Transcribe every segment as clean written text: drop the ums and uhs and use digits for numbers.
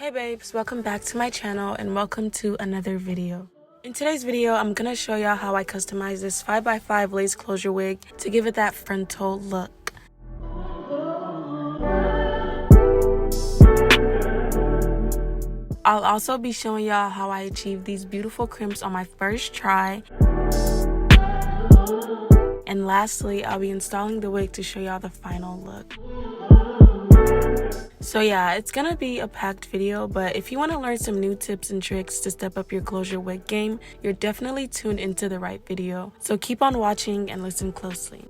Hey babes, welcome back to my channel and welcome to another video. In today's video, I'm gonna show y'all how I customize this 5x5 lace closure wig to give it that frontal look. I'll also be showing y'all how I achieved these beautiful crimps on my first try. And lastly, I'll be installing the wig to show y'all the final look. So yeah, it's gonna be a packed video, but if you want to learn some new tips and tricks to step up your closure wig game, you're definitely tuned into the right video. So keep on watching and listen closely.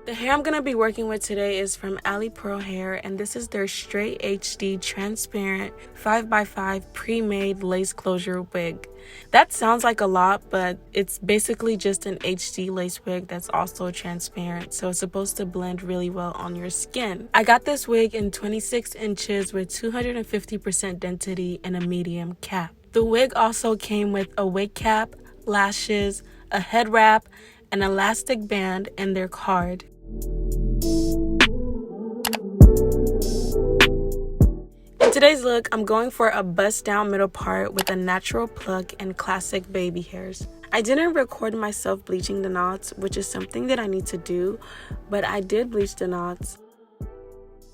The hair I'm going to be working with today is from Alipearl hair, and this is their straight HD transparent 5x5 pre-made lace closure wig. That sounds like a lot, but it's basically just an HD lace wig that's also transparent, so it's supposed to blend really well on your skin. I got this wig in 26 inches with 250% density and a medium cap. The wig also came with a wig cap, lashes, a head wrap, an elastic band, and their card. In today's look, I'm going for a bust down middle part with a natural pluck and classic baby hairs. I didn't record myself bleaching the knots, which is something that I need to do, but I did bleach the knots.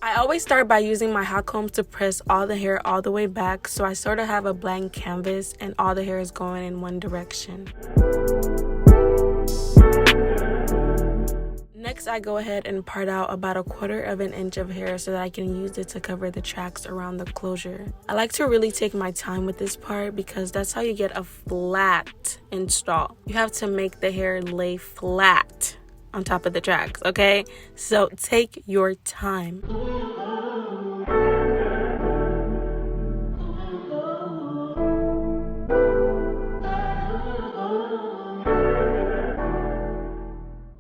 I always start by using my hot comb to press all the hair all the way back, so I sort of have a blank canvas and all the hair is going in one direction. Next, I go ahead and part out about 1/4 of an inch of hair so that I can use it to cover the tracks around the closure. I like to really take my time with this part because that's how you get a flat install. You have to make the hair lay flat on top of the tracks, okay? So take your time.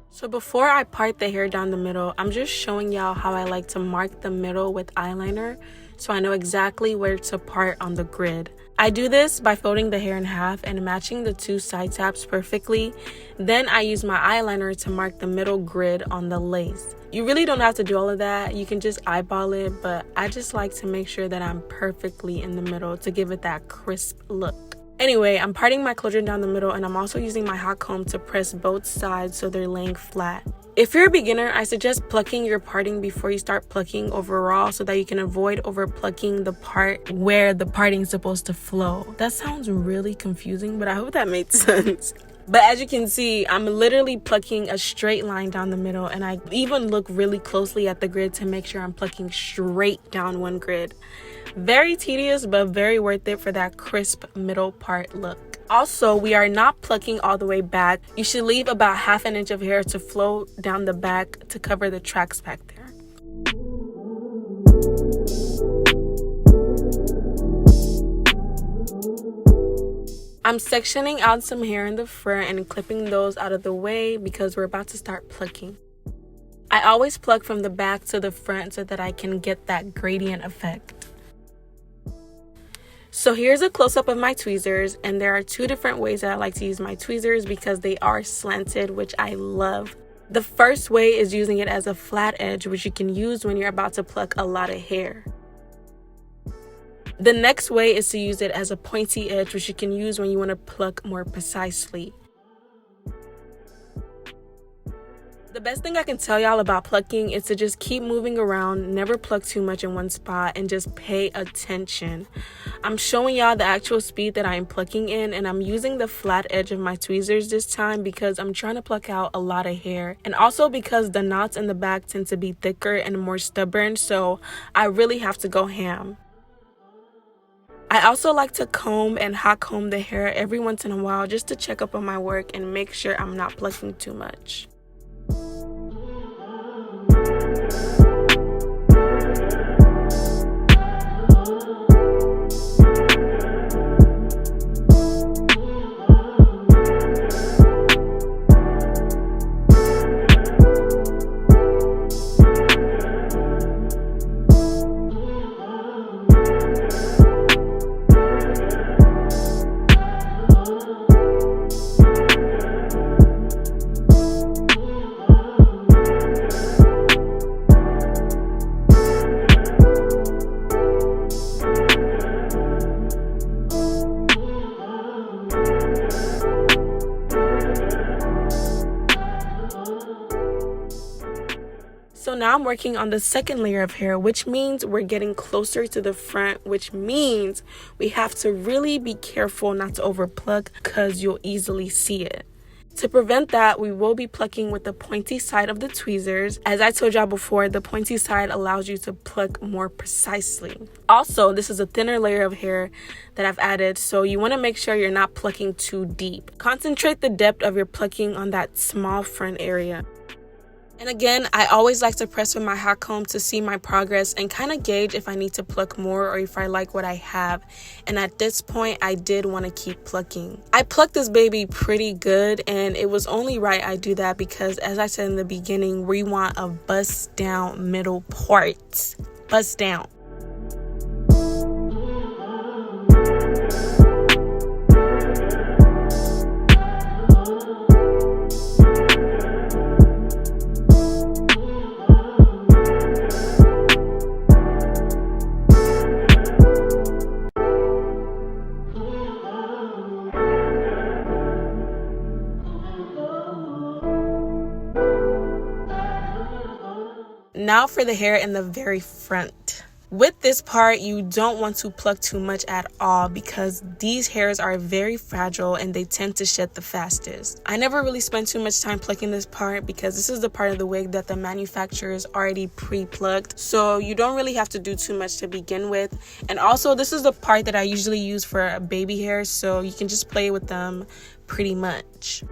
So before I part the hair down the middle, I'm just showing y'all how I like to mark the middle with eyeliner so I know exactly where to part on the grid. I do this by folding the hair in half and matching the two side taps perfectly. Then I use my eyeliner to mark the middle grid on the lace. You really don't have to do all of that. You can just eyeball it, but I just like to make sure that I'm perfectly in the middle to give it that crisp look. Anyway, I'm parting my closure down the middle and I'm also using my hot comb to press both sides so they're laying flat. If you're a beginner, I suggest plucking your parting before you start plucking overall so that you can avoid over plucking the part where the parting is supposed to flow. That sounds really confusing, but I hope that made sense. But as you can see, I'm literally plucking a straight line down the middle, and I even look really closely at the grid to make sure I'm plucking straight down one grid. Very tedious, but very worth it for that crisp middle part look. Also, we are not plucking all the way back. You should leave about 1/2 inch of hair to flow down the back to cover the tracks back there. I'm sectioning out some hair in the front and clipping those out of the way because we're about to start plucking. I always pluck from the back to the front so that I can get that gradient effect. So here's a close-up of my tweezers, and there are two different ways that I like to use my tweezers because they are slanted, which I love. The first way is using it as a flat edge, which you can use when you're about to pluck a lot of hair. The next way is to use it as a pointy edge, which you can use when you want to pluck more precisely. The best thing I can tell y'all about plucking is to just keep moving around, never pluck too much in one spot, and just pay attention. I'm showing y'all the actual speed that I am plucking in, and I'm using the flat edge of my tweezers this time because I'm trying to pluck out a lot of hair, and also because the knots in the back tend to be thicker and more stubborn, so I really have to go ham. I also like to comb and hot comb the hair every once in a while just to check up on my work and make sure I'm not plucking too much. working on the second layer of hair, which means we're getting closer to the front, which means we have to really be careful not to over pluck because you'll easily see it. To prevent that, we will be plucking with the pointy side of the tweezers. As I told y'all before, the pointy side allows you to pluck more precisely. Also, this is a thinner layer of hair that I've added, so you want to make sure you're not plucking too deep. Concentrate the depth of your plucking on that small front area. And again, I always like to press with my hot comb to see my progress and kind of gauge if I need to pluck more or if I like what I have. And at this point, I did want to keep plucking. I plucked this baby pretty good, and it was only right I do that because, as I said in the beginning, we want a bust down middle part. Bust down. Now for the hair in the very front. With this part, you don't want to pluck too much at all because these hairs are very fragile and they tend to shed the fastest. I never really spend too much time plucking this part because this is the part of the wig that the manufacturers already pre-plucked, so you don't really have to do too much to begin with. And also, this is the part that I usually use for baby hair, so you can just play with them pretty much.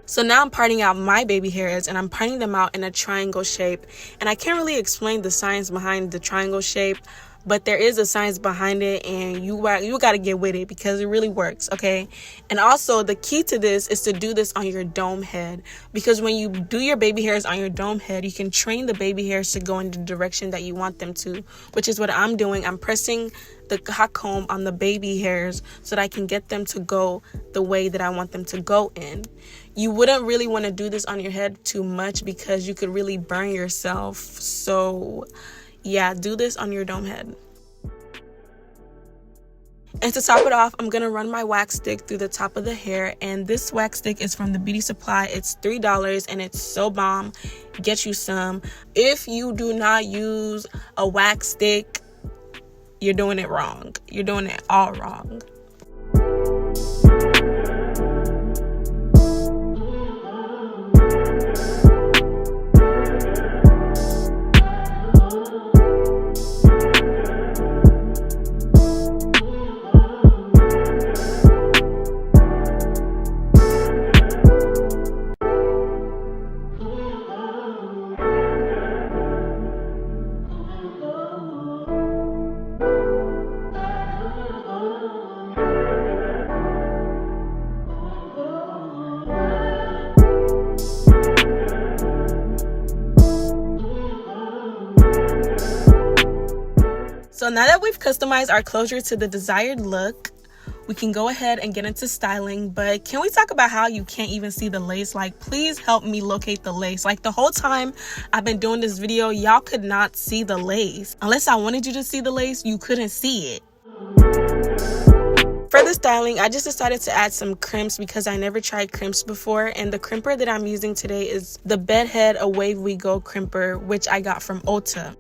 So now I'm parting out my baby hairs, and I'm parting them out in a triangle shape. And I can't really explain the science behind the triangle shape, but there is a science behind it, and you got to get with it because it really works, okay? And also, the key to this is to do this on your dome head, because when you do your baby hairs on your dome head, you can train the baby hairs to go in the direction that you want them to, which is what I'm doing. I'm pressing the hot comb on the baby hairs so that I can get them to go the way that I want them to go in. You wouldn't really want to do this on your head too much because you could really burn yourself. So yeah, do this on your dome head. And to top it off, I'm going to run my wax stick through the top of the hair. And this wax stick is from the beauty supply. It's $3 and it's so bomb. Get you some. If you do not use a wax stick, you're doing it wrong. You're doing it all wrong. So now that we've customized our closure to the desired look, we can go ahead and get into styling. But can we talk about how you can't even see the lace? Like, please help me locate the lace. Like, the whole time I've been doing this video, y'all could not see the lace. Unless I wanted you to see the lace, you couldn't see it. For the styling, I just decided to add some crimps because I never tried crimps before, and the crimper that I'm using today is the Bedhead Away We Go crimper, which I got from Ulta.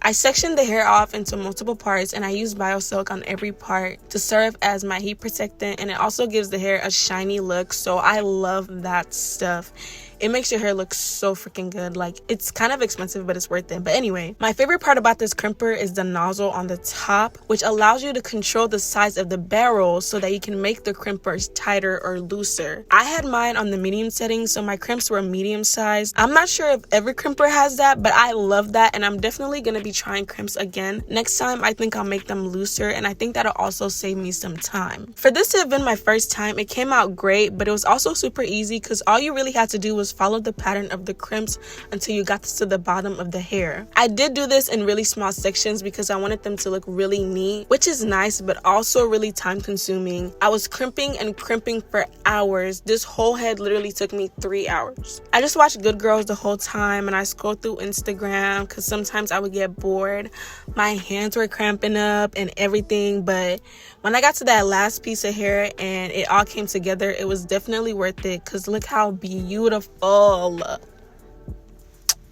I sectioned the hair off into multiple parts, and I used BioSilk on every part to serve as my heat protectant, and it also gives the hair a shiny look, so I love that stuff. It makes your hair look so freaking good. Like, it's kind of expensive, but it's worth it. But anyway, my favorite part about this crimper is the nozzle on the top, which allows you to control the size of the barrel so that you can make the crimpers tighter or looser. I had mine on the medium setting, so my crimps were medium sized. I'm not sure if every crimper has that, but I love that, and I'm definitely going to be trying crimps again. Next time, I think I'll make them looser, and I think that'll also save me some time. For this to have been my first time, it came out great, but it was also super easy because all you really had to do was just follow the pattern of the crimps until you got to the bottom of the hair. I did do this in really small sections because I wanted them to look really neat, which is nice but also really time consuming. I was crimping and crimping for hours. This whole head literally took me 3 hours. I just watched Good Girls the whole time, and I scrolled through Instagram because sometimes I would get bored. My hands were cramping up and everything, but when I got to that last piece of hair and it all came together, it was definitely worth it because look how beautiful.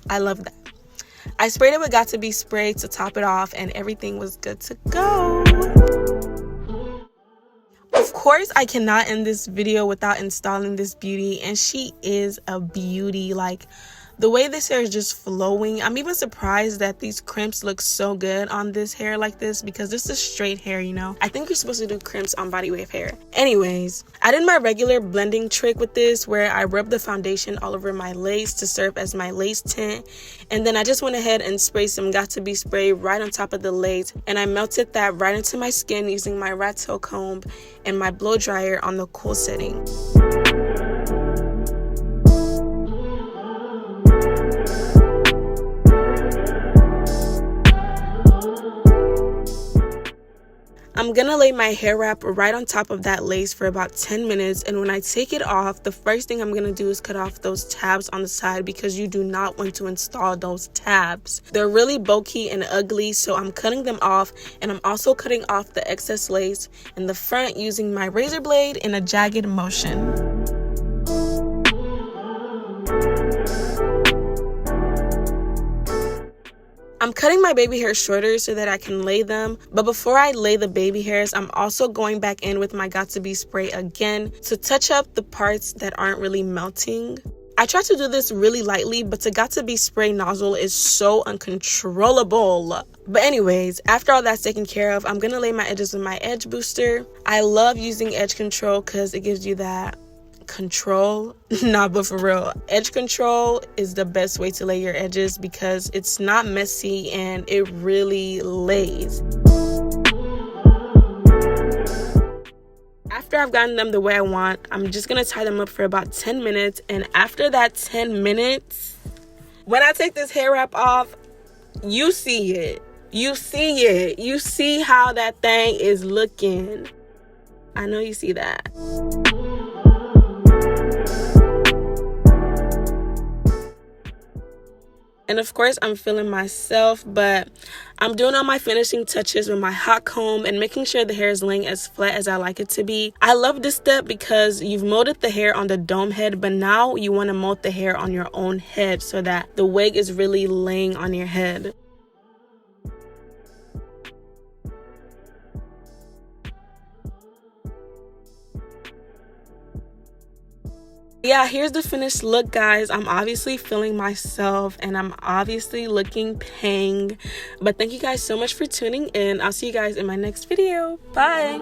I love that. I sprayed it with Got To Be spray to top it off, and everything was good to go. Of course, I cannot end this video without installing this beauty, and she is a beauty. Like, the way this hair is just flowing, I'm even surprised that these crimps look so good on this hair like this, because this is straight hair, you know. I think you're supposed to do crimps on body wave hair. Anyways, I did my regular blending trick with this where I rubbed the foundation all over my lace to serve as my lace tint, and then I just went ahead and sprayed some Got To Be spray right on top of the lace, and I melted that right into my skin using my rat tail comb and my blow dryer on the cool setting. I'm gonna lay my hair wrap right on top of that lace for about 10 minutes, and when I take it off, the first thing I'm gonna do is cut off those tabs on the side because you do not want to install those tabs. They're really bulky and ugly, so I'm cutting them off, and I'm also cutting off the excess lace in the front using my razor blade in a jagged motion. I'm cutting my baby hair shorter so that I can lay them, but before I lay the baby hairs, I'm also going back in with my Got To Be spray again to touch up the parts that aren't really melting. I try to do this really lightly, but the Got To Be spray nozzle is so uncontrollable. But anyways, after all that's taken care of, I'm gonna lay my edges with my edge booster. I love using edge control because it gives you that control. Nah, but for real, edge control is the best way to lay your edges because it's not messy and it really lays. After I've gotten them the way I want, I'm just gonna tie them up for about 10 minutes, and after that 10 minutes, when I take this hair wrap off, you see it. You see it. You see how that thing is looking. I know you see that. And of course, I'm feeling myself, but I'm doing all my finishing touches with my hot comb and making sure the hair is laying as flat as I like it to be. I love this step because you've molded the hair on the dome head, but now you want to mold the hair on your own head so that the wig is really laying on your head. Yeah, here's the finished look, guys. I'm obviously feeling myself and I'm obviously looking pang, but thank you guys so much for tuning in. I'll see you guys in my next video. Bye.